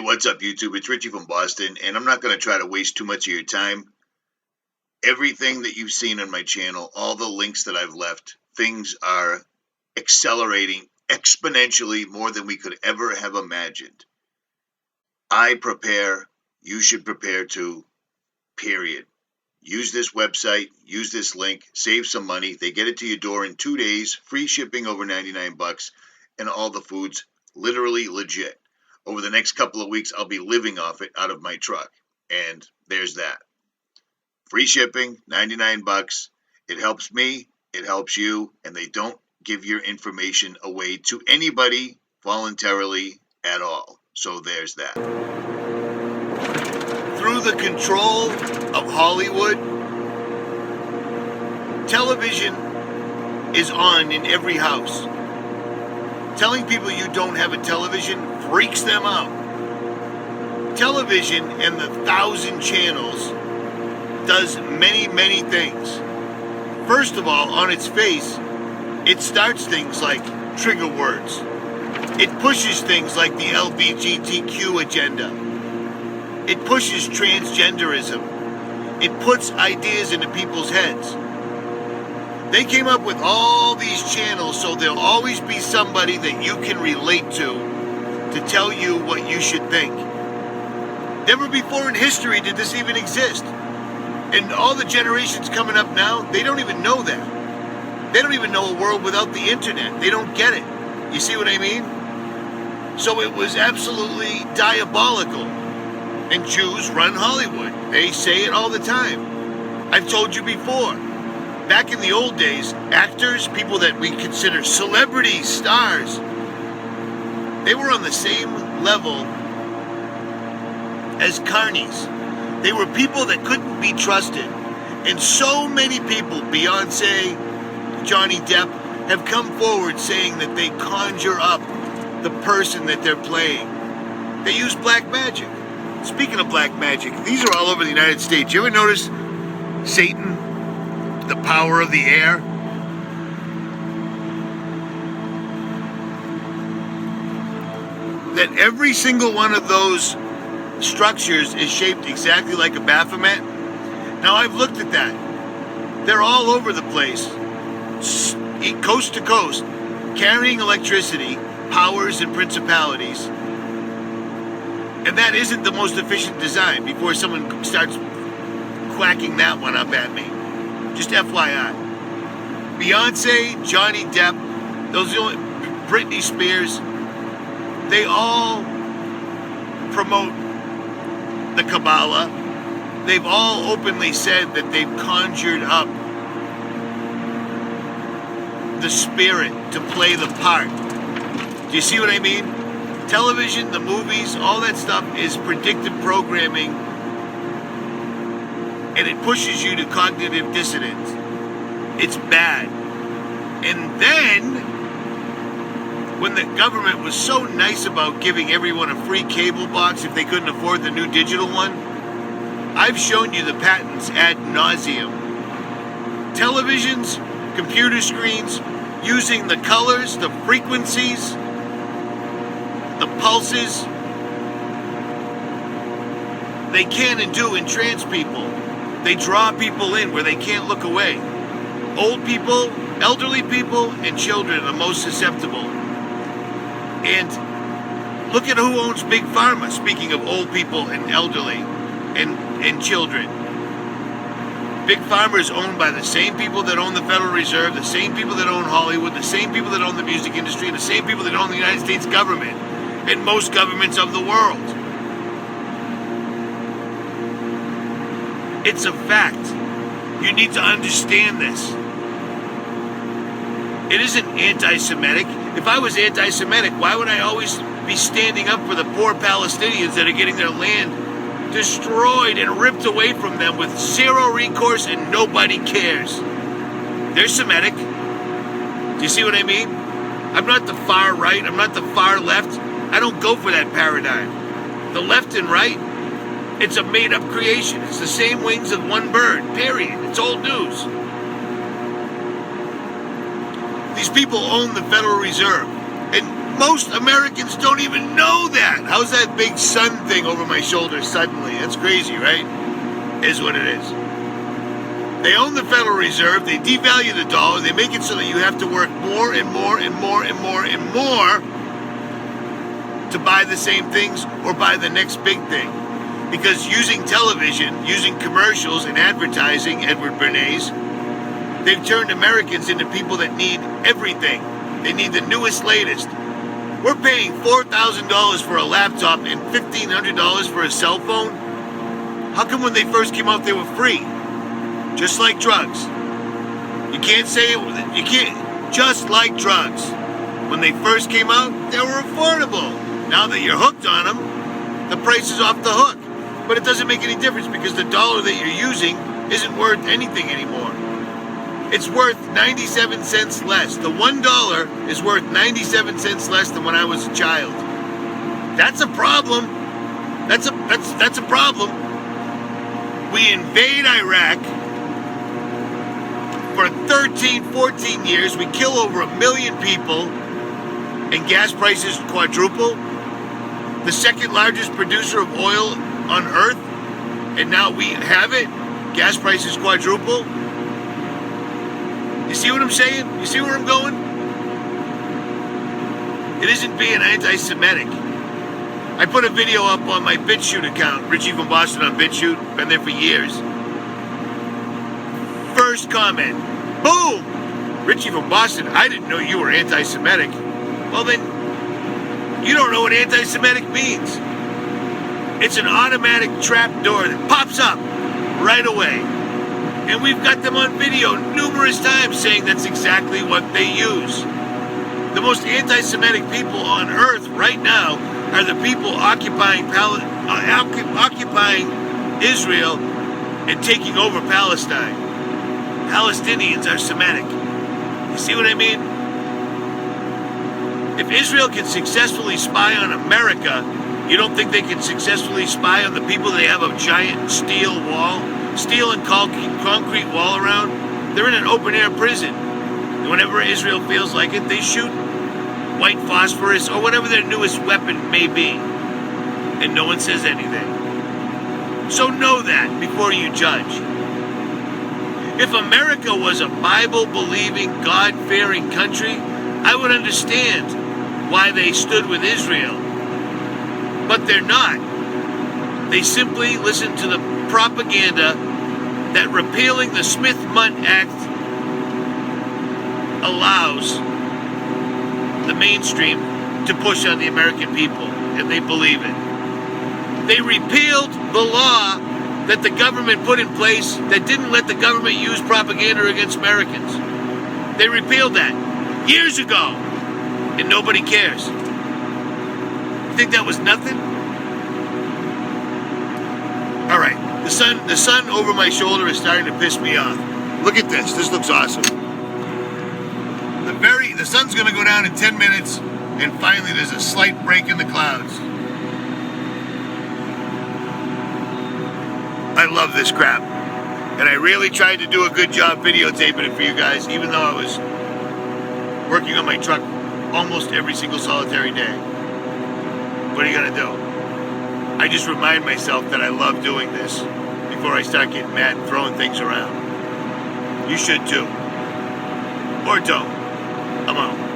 What's up, YouTube? It's Richie from Boston, and I'm not going to try to waste too much of your time. Everything that you've seen on my channel, all the links that I've left, things are accelerating exponentially more than we could ever have imagined. I prepare, you should prepare too, period. Use this website, use this link, save some money. They get it to your door in 2 days, free shipping over 99 bucks, and all the food's literally legit. Over the next couple of weeks, I'll be living off it out of my truck. And there's that. Free shipping, 99 bucks. It helps me, it helps you, and they don't give your information away to anybody voluntarily at all. So there's that. Through the control of Hollywood, television is on in every house. Telling people you don't have a television freaks them out. Television and the 1,000 channels does many, many things. First of all, on its face, it starts things like trigger words. It pushes things like the LGBTQ agenda. It pushes transgenderism. It puts ideas into people's heads. They came up with all these channels so there'll always be somebody that you can relate to tell you what you should think. Never before in history did this even exist. And all the generations coming up now, they don't even know that. They don't even know a world without the internet. They don't get it. You see what I mean? So it was absolutely diabolical. And Jews run Hollywood. They say it all the time. I've told you before. Back in the old days, actors, people that we consider celebrities, stars, they were on the same level as carnies. They were people that couldn't be trusted. And so many people, Beyonce, Johnny Depp, have come forward saying that they conjure up the person that they're playing. They use black magic. Speaking of black magic, these are all over the United States. You ever notice Satan, the power of the air? That every single one of those structures is shaped exactly like a Baphomet. Now I've looked at that. They're all over the place, coast to coast, carrying electricity, powers, and principalities. And that isn't the most efficient design before someone starts quacking that one up at me. Just FYI. Beyonce, Johnny Depp, those Britney Spears, they all promote the Kabbalah. They've all openly said that they've conjured up the spirit to play the part. Do you see what I mean? Television, the movies, all that stuff is predictive programming, and it pushes you to cognitive dissonance. It's bad. And then, when the government was so nice about giving everyone a free cable box if they couldn't afford the new digital one, I've shown you the patents ad nauseum. Televisions, computer screens, using the colors, the frequencies, the pulses, they can and do entrance people. They draw people in where they can't look away. Old people, elderly people, and children are the most susceptible. And look at who owns Big Pharma, speaking of old people and elderly and children. Big Pharma is owned by the same people that own the Federal Reserve, the same people that own Hollywood, the same people that own the music industry, and the same people that own the United States government and most governments of the world. It's a fact. You need to understand this. It isn't anti-Semitic. If I was anti-Semitic, why would I always be standing up for the poor Palestinians that are getting their land destroyed and ripped away from them with zero recourse and nobody cares? They're Semitic. Do you see what I mean? I'm not the far right. I'm not the far left. I don't go for that paradigm. The left and right, it's a made-up creation. It's the same wings of one bird, period. It's old news. These people own the Federal Reserve. And Most Americans don't even know that. How's that big sun thing over my shoulder suddenly? That's crazy, right? Is what it is. They own the Federal Reserve. They devalue the dollar. They make it so that you have to work more and more and more and more and more to buy the same things or buy the next big thing. Because using television, using commercials and advertising, Edward Bernays, they've turned Americans into people that need everything. They need the newest, latest. We're paying $4,000 for a laptop and $1,500 for a cell phone. How come when they first came out they were free? Just like drugs. You can't say it, you can't, just like drugs. When they first came out, they were affordable. Now that you're hooked on them, the price is off the hook. But it doesn't make any difference because the dollar that you're using isn't worth anything anymore. It's worth 97 cents less. The $1 is worth 97 cents less than when I was a child. That's a problem. That's a problem. We invade Iraq. For 13, 14 years, we kill over 1 million people, and gas prices quadruple. The second largest producer of oil on earth, and now we have it. Gas prices quadruple. You see what I'm saying? You see where I'm going? It isn't being anti-Semitic. I put a video up on my BitChute account, Richie from Boston on BitChute, been there for years. First comment, boom! Richie from Boston, I didn't know you were anti-Semitic. Well then, you don't know what anti-Semitic means. It's an automatic trap door that pops up right away. And we've got them on video numerous times saying that's exactly what they use. The most anti-Semitic people on earth right now are the people occupying Israel and taking over Palestine. Palestinians are Semitic. You see what I mean? If Israel can successfully spy on America, you don't think they can successfully spy on the people they have a giant steel and concrete wall around? They're in an open-air prison. And whenever Israel feels like it, they shoot white phosphorus or whatever their newest weapon may be. And no one says anything. So know that before you judge. If America was a Bible-believing, God-fearing country, I would understand why they stood with Israel. But they're not. They simply listen to the propaganda that repealing the Smith-Mundt Act allows the mainstream to push on the American people, and they believe it. They repealed the law that the government put in place that didn't let the government use propaganda against Americans. They repealed that years ago, and nobody cares. You think that was nothing? All right, the sun over my shoulder is starting to piss me off. Look at this. This looks awesome. The sun's going to go down in 10 minutes, and finally there's a slight break in the clouds. I love this crap. And I really tried to do a good job videotaping it for you guys, even though I was working on my truck almost every single solitary day. What are you going to do? I just remind myself that I love doing this before I start getting mad and throwing things around. You should too. Or don't. I'm out.